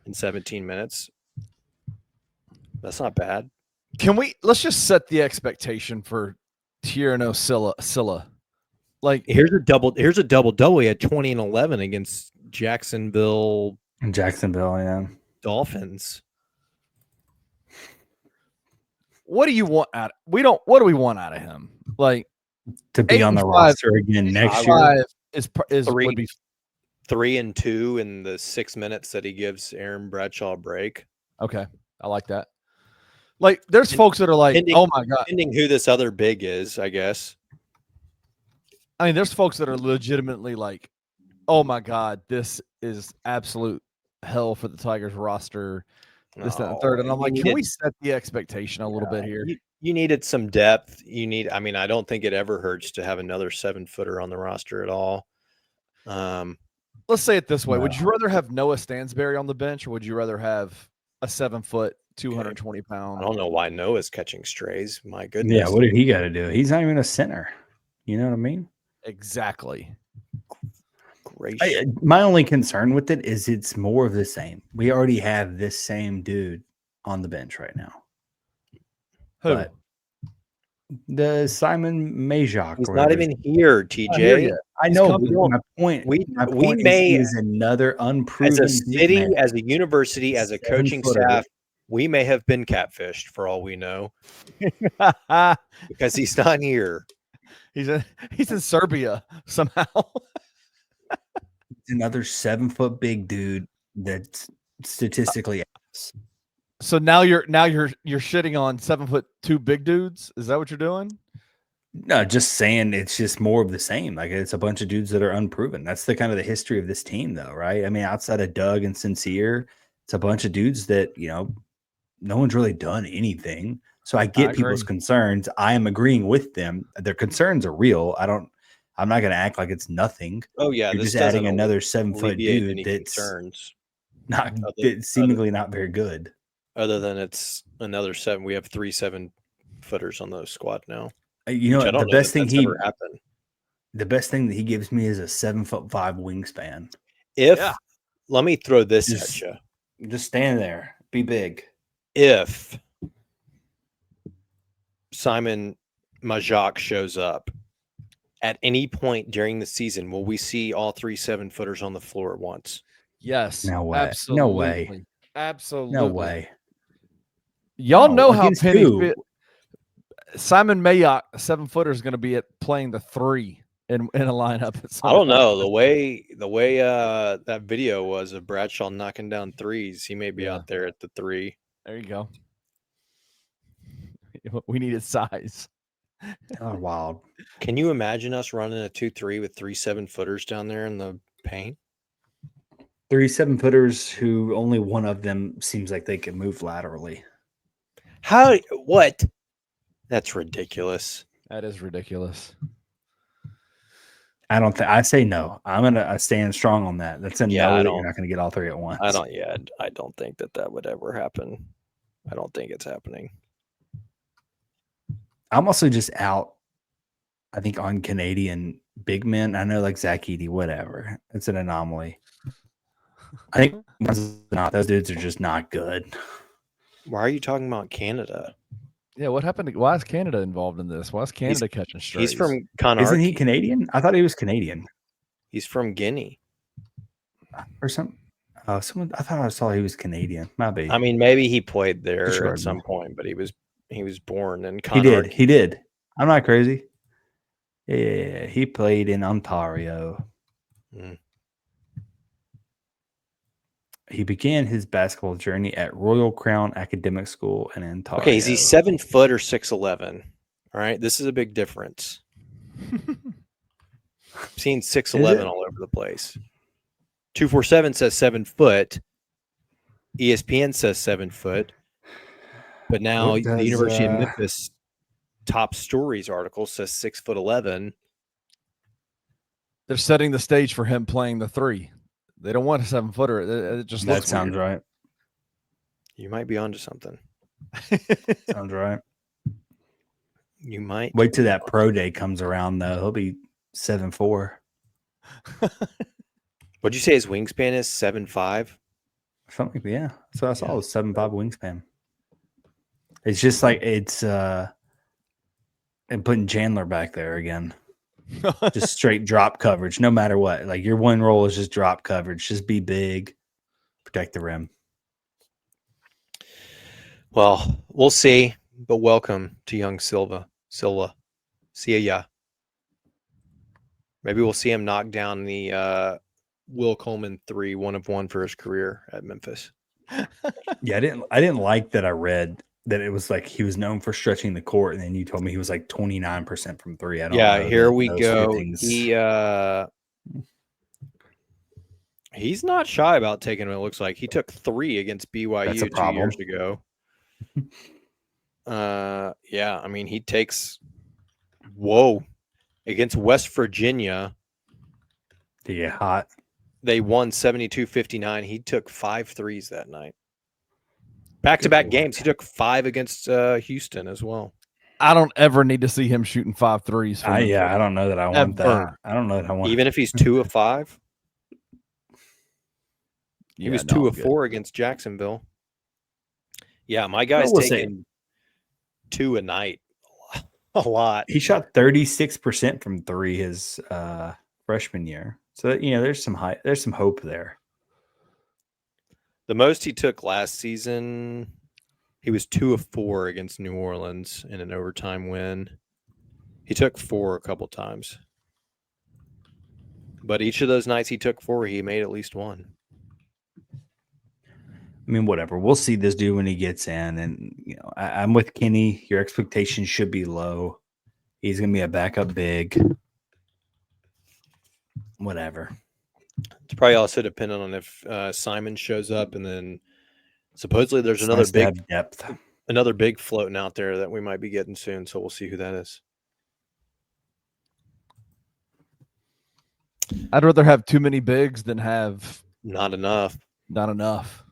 in 17 minutes. That's not bad. Let's just set the expectation for Thierno Sylla. Like here's a double double. He had 20 and 11 against Jacksonville, yeah. Dolphins. What do you want what do we want out of him? Like to be on the roster again next year would be 3 and 2 in the 6 minutes that he gives Aaron Bradshaw a break. Okay, I like that. Like, there's folks that are like, oh my God. Depending who this other big is, I guess. I mean, there's folks that are legitimately like, oh my God, this is absolute hell for the Tigers roster. This, that, and the third. And I'm like, can we set the expectation a little bit here? You needed some depth. I don't think it ever hurts to have another 7-footer on the roster at all. Let's say it this way. Would you rather have Noah Stansberry on the bench, or would you rather have a 7-foot, 220-pound? I don't know why Noah's catching strays. My goodness. Yeah, what did he got to do? He's not even a center. You know what I mean? Exactly. My only concern with it is it's more of the same. We already have this same dude on the bench right now. Who? But the Simon Majok. He's not even here, TJ. I know. My point. We may is another unproven as a city, as a university, as a coaching staff. We may have been catfished for all we know, because he's not here. He's in Serbia somehow. Another 7-foot big dude that's statistically. So now you're shitting on 7'2" big dudes. Is that what you're doing? No, just saying it's just more of the same. Like, it's a bunch of dudes that are unproven. That's the kind of the history of this team, though, right? I mean, outside of Doug and Sincere, it's a bunch of dudes that, no one's really done anything. So I get people's concerns. I am agreeing with them. Their concerns are real. I'm not going to act like it's nothing. Oh yeah, You're this just adding doesn't another 7-foot alleviate dude any that's concerns. seemingly not very good. Other than it's another 7. We have 3 7-footers on the squad now. You know, I don't the know best that thing that's ever happened. the best thing that he gives me is a 7'5" wingspan. Let me throw this at you. Just stand there, be big. If Simon Majak shows up at any point during the season, will we see all 3 7-footers on the floor at once? Yes. No way. Absolutely. No way. Absolutely. No way. Y'all know how against Penny who? fit. Simon Mayock, 7-footer, is going to be at playing the 3 in a lineup. I don't know. The way that video was of Bradshaw knocking down threes, he may be out there at the 3. There you go. We needed size. Oh, wild. Can you imagine us running a 2-3 with 3 7-footers down there in the paint? 3 7-footers who only one of them seems like they can move laterally. How? What? That's ridiculous. That is ridiculous. I don't think. I say no. I'm gonna stand strong on that. That's a no. I That don't- you're not gonna get all 3 at once. I don't. Yeah, I don't think that would ever happen. I don't think it's happening. I'm also just out. I think on Canadian big men. I know like Zach Edey, whatever. It's an anomaly. I think those dudes are just not good. Why are you talking about Canada? Yeah, what happened? Why is Canada involved in this? Why is Canada catching strays? He's from Conarchy. Isn't he Canadian? I thought he was Canadian He's from Guinea. or something. Oh, someone. I thought I saw he was Canadian. Might be. I mean, maybe he played there Describe at some me. point, but he was born in He Conarchy. did. He did. I'm not crazy. Yeah, he played in Ontario. Mm. He began his basketball journey at Royal Crown Academic School in Ontario. Okay, is he 7 foot or 6'11"? All right, this is a big difference. I've seen 6'11" all over the place. 247 says 7 foot. ESPN says 7 foot. But now What the does, University of Memphis top stories article says 6'11". They're setting the stage for him playing the 3. They don't want a 7-footer. It just That looks sounds weird. right. You might be onto something. Sounds right. You might. Wait till that pro day comes around, though. He'll be 7'4". What'd you say his wingspan is? 7'5"? Something, yeah. So I saw was 7'5" wingspan. It's just like it's and putting Chandler back there again. Just straight drop coverage, no matter what. Like your one role is just drop coverage. Just be big, protect the rim. Well, we'll see. But welcome to young Sylla. See ya. Maybe we'll see him knock down the Will Coleman 3, 1 of 1 for his career at Memphis. Yeah, I didn't like that. I read that it was like he was known for stretching the court, and then you told me he was like 29% from 3. I don't know. Here we those go. two things- He's not shy about taking it. It looks like he took 3 against BYU That's a 2 problem. years ago. Yeah, I mean he takes. Whoa, against West Virginia, to get hot. they won 72-59. He took 5 threes that night. Back-to-back games. He took 5 against Houston as well. I don't ever need to see him shooting 5 threes. I don't know that I want that. Ever. I don't know that I want. Even if he's 2 of 5. He Yeah, was no, 2 I'm of good. 4 against Jacksonville. Yeah, my guy's we'll see. taking 2 a night. A lot. He shot 36% from 3 his freshman year. So there's some hope there. The most he took last season, he was 2 of 4 against New Orleans in an overtime win. He took 4 a couple times. But each of those nights he took 4, he made at least 1. I mean, whatever. We'll see this dude when he gets in, and I'm with Kenny. Your expectations should be low. He's gonna be a backup big. Whatever. It's probably also dependent on if Simon shows up, and then supposedly there's It's another nice to have depth. big floating out there that we might be getting soon. So we'll see who that is. I'd rather have too many bigs than have Not enough. not enough.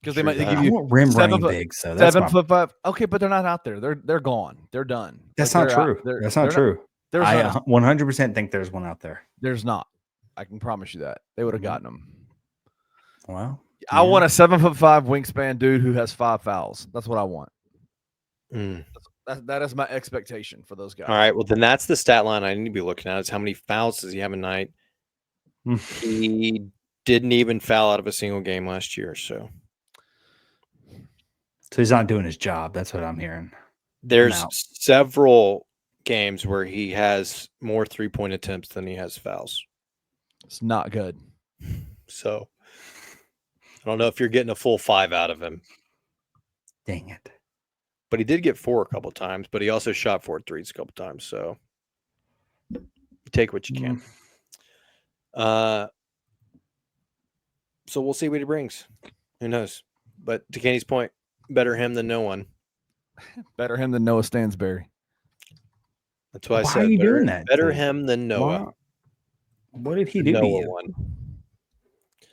Because they True might that. give I you want rim 7 running foot- bigs, so that's 7'5". Okay, but they're not out there. They're gone. They're done. That's Like, not they're out- true. they're- That's they're not true. There's I not, 100% think there's one out there. there's not. I can promise you that. They would have Mhm. gotten them. Well, I want a 7'5" wingspan dude who has 5 fouls. That's what I want. Mm. That is my expectation for those guys. All right. Well, then that's the stat line I need to be looking at. Is how many fouls does he have a night? He didn't even foul out of a single game last year. So he's not doing his job. That's what I'm hearing. there's out. several games where he has more 3-point attempts than he has fouls. It's not good. So I don't know if you're getting a full 5 out of him, Dang it. but he did get 4 a couple times, but he also shot 4 threes a couple times. So you take what you can. So we'll see what he brings. Who knows? But to Kenny's point, better him than no one. Better him than Noah Stansberry. That's why I Why said are you better, doing that, better dude? him than Noah. Why- What did he The do to Noah you? one.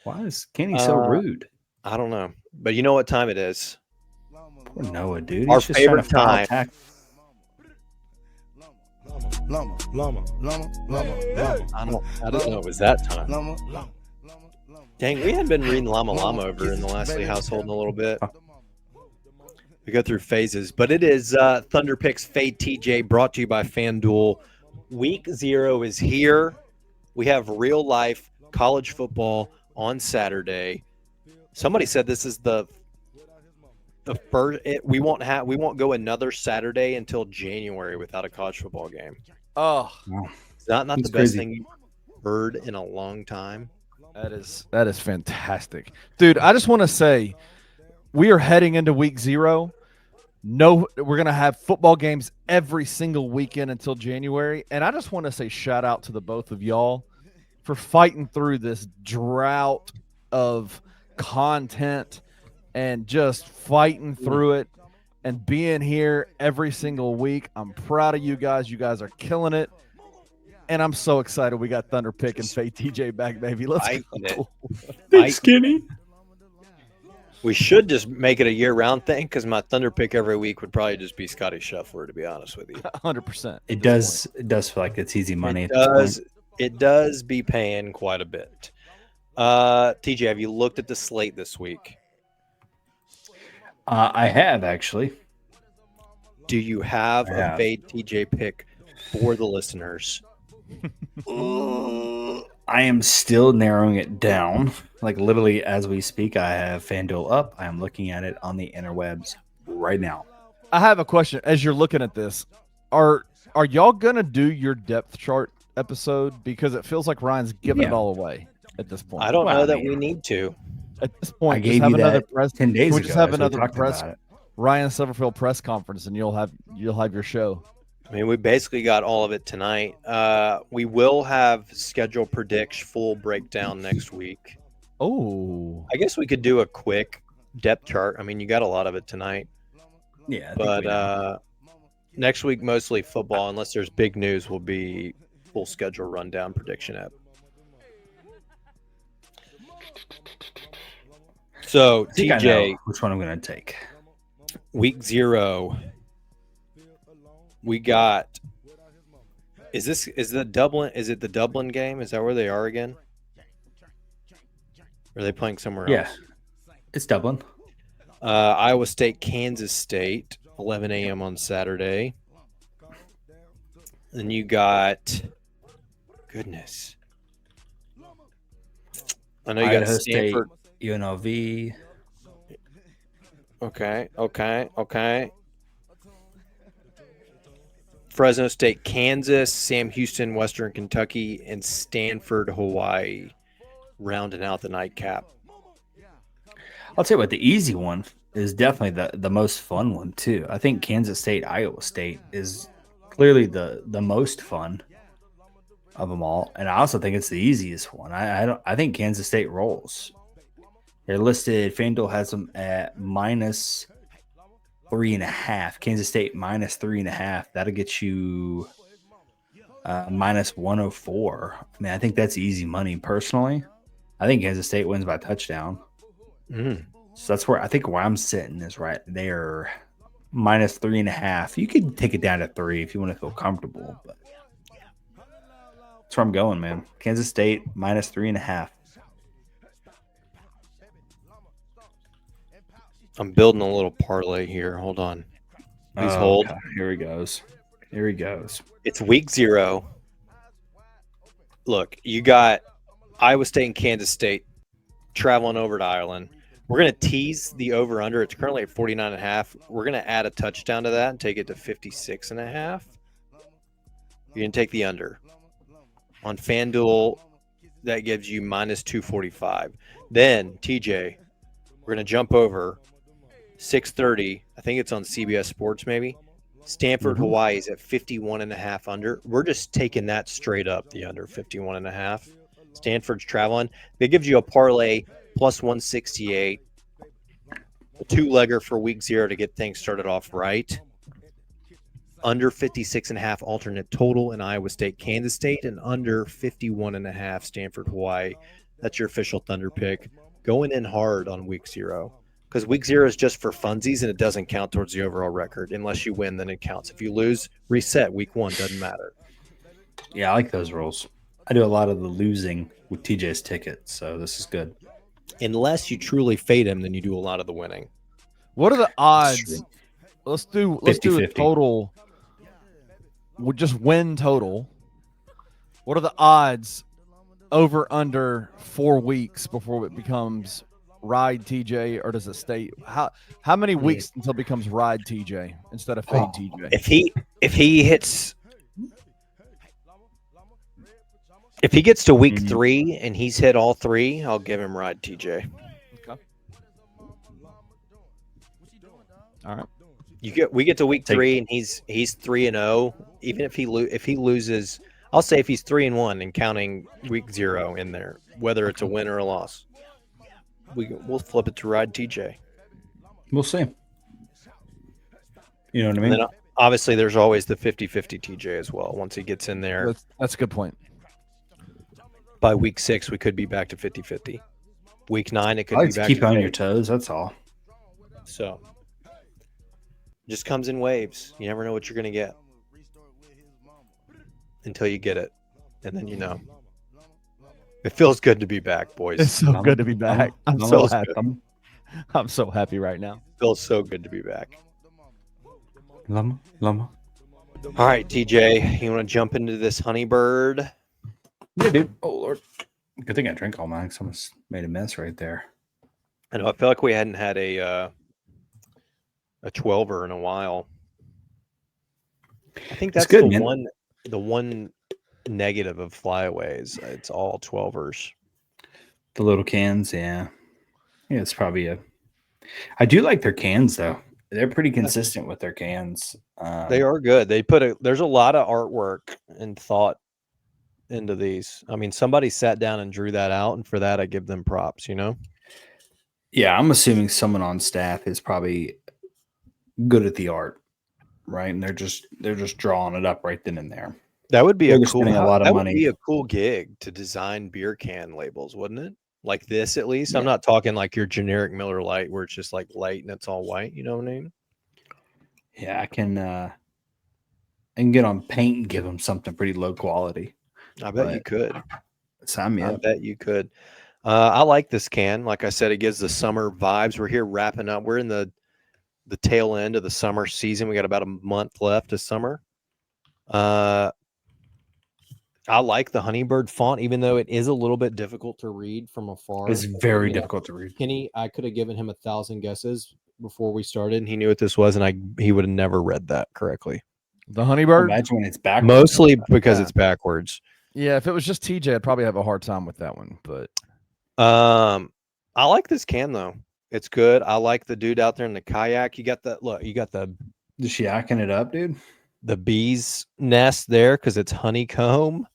Why is Kenny so rude? I don't know. But you know what time it is? Poor Noah, dude. Our He's just trying favorite to foul time. tack- I don't know. It was that time. Dang, we hadn't been reading Llama Llama over in the Lastly household in a little bit. We go through phases, but it is Thunderpicks Fade TJ brought to you by Fanduel. Week 0 is here. We have real life college football on Saturday. Somebody said this is the first. We won't go another Saturday until January without a college football game. Oh, It's not That's the best crazy. thing you've heard in a long time. that is fantastic. Dude, I just want to say we are heading into week 0. No, we're going to have football games every single weekend until January. And I just want to say shout out to the both of y'all for fighting through this drought of content and just fighting through it and being here every single week. I'm proud of you guys. You guys are killing it. And I'm so excited we got Thunderpick and Fade TJ back, baby. Let's go. Thanks, Kenny. We should just make it a year-round thing because my Thunder pick every week would probably just be Scotty Shuffler, to be honest with you. 100%. It does feel like it's easy money. It does be paying quite a bit. TJ, have you looked at the slate this week? I have actually. Do you have I a have. Fade TJ pick for the listeners? I am still narrowing it down. Like literally as we speak, I have FanDuel up. I am looking at it on the interwebs right now. I have a question. As you're looking at this, are y'all gonna do your depth chart episode? Because it feels like Ryan's giving it Yeah. all away at this point. I don't Well, know I that mean, we need to. At this point, I just gave have you another that press. 10 days Can we ago. just have as we another talked press about it. Ryan Summerfield press conference, and you'll have your show. I mean, we basically got all of it tonight. We will have schedule prediction full breakdown next week. Oh, I guess we could do a quick depth chart. I mean, you got a lot of it tonight. Yeah, I think we know. But next week, mostly football, unless there's big news, will be full schedule rundown prediction app. So, I think I know TJ, which one I'm going to take. week 0, we got. Is it the Dublin game? Is that where they are again? Or are they playing somewhere Yeah, else? it's Dublin. Iowa State, Kansas State, 11 a.m. on Saturday. Then you got, goodness. I know you got Idaho State, Stanford. UNLV. Okay. Fresno State, Kansas, Sam Houston, Western Kentucky, and Stanford, Hawaii, rounding out the nightcap. I'll tell you what, the easy one is definitely the most fun one too. I think Kansas State, Iowa State is clearly the most fun of them all, and I also think it's the easiest one. I think Kansas State rolls. They're listed. FanDuel has them at -3.5. Kansas State -3.5. That'll get you minus 104. I mean, I think that's easy money personally. I think Kansas State wins by touchdown. So that's where I'm sitting is right there. Minus 3.5. You could take it down to 3 if you want to feel comfortable, but that's where I'm going, man. Kansas State minus 3.5. I'm building a little parlay here. Hold on. Please hold. Okay. Here he goes. It's week 0. Look, you got Iowa State and Kansas State traveling over to Ireland. We're going to tease the over-under. It's currently at 49.5. We're going to add a touchdown to that and take it to 56.5. You're going to take the under. On Fanduel, that gives you minus 245. Then, TJ, we're going to jump over 6:30. I think it's on CBS Sports maybe. Stanford, Hawaii is at 51.5 under. We're just taking that straight up, the under 51.5. Stanford's traveling. That gives you a parlay plus 168. A 2-legger for week 0 to get things started off right. Under 56.5 alternate total in Iowa State, Kansas State, and under 51.5 Stanford, Hawaii. That's your official Thunder pick. Going in hard on week 0. Because week 0 is just for funsies and it doesn't count towards the overall record. Unless you win, then it counts. If you lose, reset. Week 1 doesn't matter. Yeah, I like those rules. I do a lot of the losing with TJ's ticket, so this is good. Unless you truly fade him, then you do a lot of the winning. What are the odds? Let's do a 50-50. total. We'll just win total. What are the odds over under 4 weeks before it becomes ride TJ, or does it stay? How many weeks until it becomes ride TJ instead of fade TJ? If he gets to week 3 and he's hit all 3, I'll give him ride TJ. Okay. All right. We get to week 3 and he's 3-0. Even if he loses, I'll say if he's 3-1 and counting week 0 in there, whether it's a win or a loss, we'll flip it to ride TJ. We'll see. You know what I mean? And then obviously there's always the 50-50 TJ as well. Once he gets in there, That's a good point. by week 6 we could be back to 50-50. Week 9 it could I be like to back keep to on 50. your toes. That's all. So just comes in waves. You never know what you're going to get until you get it, and then you know. It feels good to be back, boys. It's so good to be back. I'm so happy. good. I'm so happy right now. Feels so good to be back. Llama. All right, TJ, you want to jump into this Honeybird? Yeah, dude. Oh, Lord. Good thing I drank all mine. Someone's made a mess right there. I know. I feel like we hadn't had a 12er in a while. I think that's good, the man. one negative of Flyaways. It's all 12ers. The little cans, yeah. Yeah, it's probably I do like their cans, though. They're pretty consistent with their cans. They are good. There's a lot of artwork and thought into these. I mean, somebody sat down and drew that out, and for that I give them props, you know? Yeah, I'm assuming someone on staff is probably good at the art, right? And they're just drawing it up right then and there. That would be They're spending a lot of money. Would be a cool gig to design beer can labels, wouldn't it? Like this, at least. Yeah. I'm not talking like your generic Miller Lite where it's just like light and it's all white. You know what I mean? Yeah, I can get on paint and give them something pretty low quality. I bet you could. Sign me I up. bet you could. I like this can. Like I said, it gives the summer vibes. We're here wrapping up. We're in the tail end of the summer season. We got about a month left of summer. I like the Honeybird font, even though it is a little bit difficult to read from afar. It's very difficult to read. Kenny, I could have given him 1,000 guesses before we started, and he knew what this was, and he would have never read that correctly. The Honeybird? Imagine when it's backwards. Mostly because it's backwards. Yeah, if it was just TJ, I'd probably have a hard time with that one. But I like this can though. It's good. I like the dude out there in the kayak. You got the Just yakking it up, dude. The bee's nest there because it's honeycomb,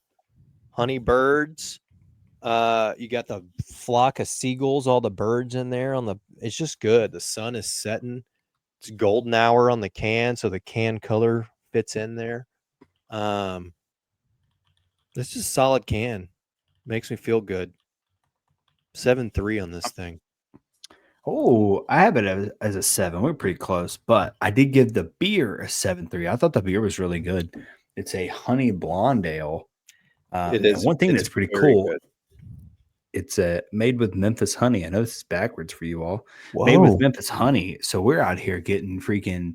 honeybirds. You got the flock of seagulls, all the birds in there it's just good. The sun is setting. It's golden hour on the can, so the can color fits in there. This is a solid can. Makes me feel good. 7.3 on this thing. Oh, I have it as a 7. We're pretty close, but I did give the beer a 7.3. I thought the beer was really good. It's a honey blonde ale. It is. One thing that's pretty very cool. good. It's made with Memphis honey. I know this is backwards for you all. Whoa. Made with Memphis honey. So we're out here getting freaking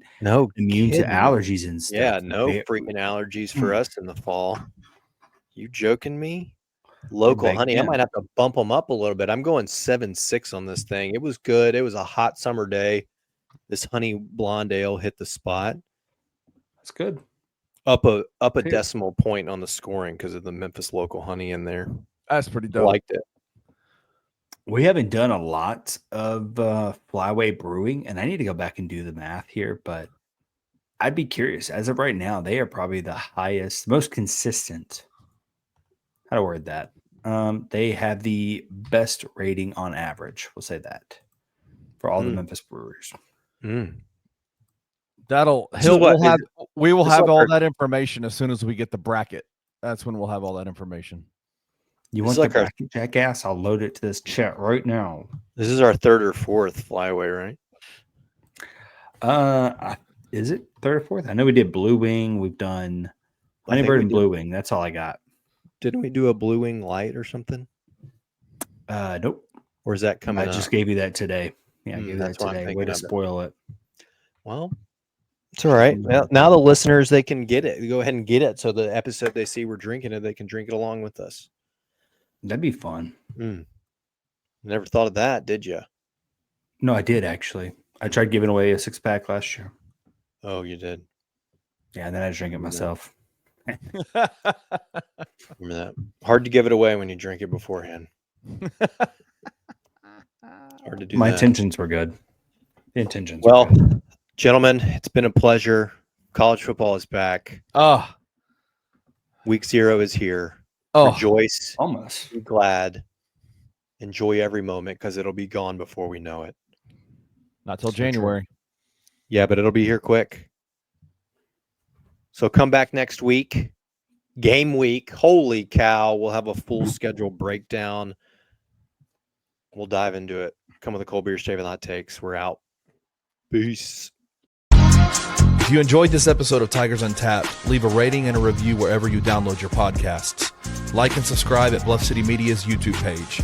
immune to allergies and stuff. Yeah, no freaking allergies for us in the fall. You joking me? Local honey. I might have to bump them up a little bit. I'm going 7.6 on this thing. It was good. It was a hot summer day. This honey blonde ale hit the spot. That's good. Up a decimal point on the scoring because of the Memphis local honey in there. That's pretty dope. I liked it. We haven't done a lot of Flyway brewing, and I need to go back and do the math here, but I'd be curious. As of right now, they are probably the highest, most consistent. How to word that? They have the best rating on average. We'll say that for all the Memphis brewers. We will have all that information as soon as we get the bracket. That's when we'll have all that information. You want the bracket, jackass? I'll load it to this chat right now. This is our 3rd or 4th Flyway, right? Is it 3rd or 4th? I know we did Blue Wing. We've done Honeybird and Blue Wing. That's all I got. Didn't we do a Blue Wing light or something? Nope. Or is that coming? I just gave you that today. Yeah, I gave you that today. Way to spoil it. Well, it's all right. Well, now the listeners, they can get it. Go ahead and get it. So the episode they see we're drinking it, they can drink it along with us. That'd be fun. Never thought of that, did you? No, I did actually. I tried giving away a 6-pack last year. Oh, you did? Yeah, and then I drank it myself. Remember that? Hard to give it away when you drink it beforehand. Hard to do. My intentions were good. The intentions. Well, gentlemen, it's been a pleasure. College football is back. Week 0 is here. Rejoice. Almost. Be glad. Enjoy every moment because it'll be gone before we know it. Not till January. Yeah, but it'll be here quick. So come back next week. Game week. Holy cow. We'll have a full schedule breakdown. We'll dive into it. Come with a cold beer, shave and hot takes. We're out. Peace. If you enjoyed this episode of Tigers Untapped, leave a rating and a review wherever you download your podcasts. Like and subscribe at Bluff City Media's YouTube page.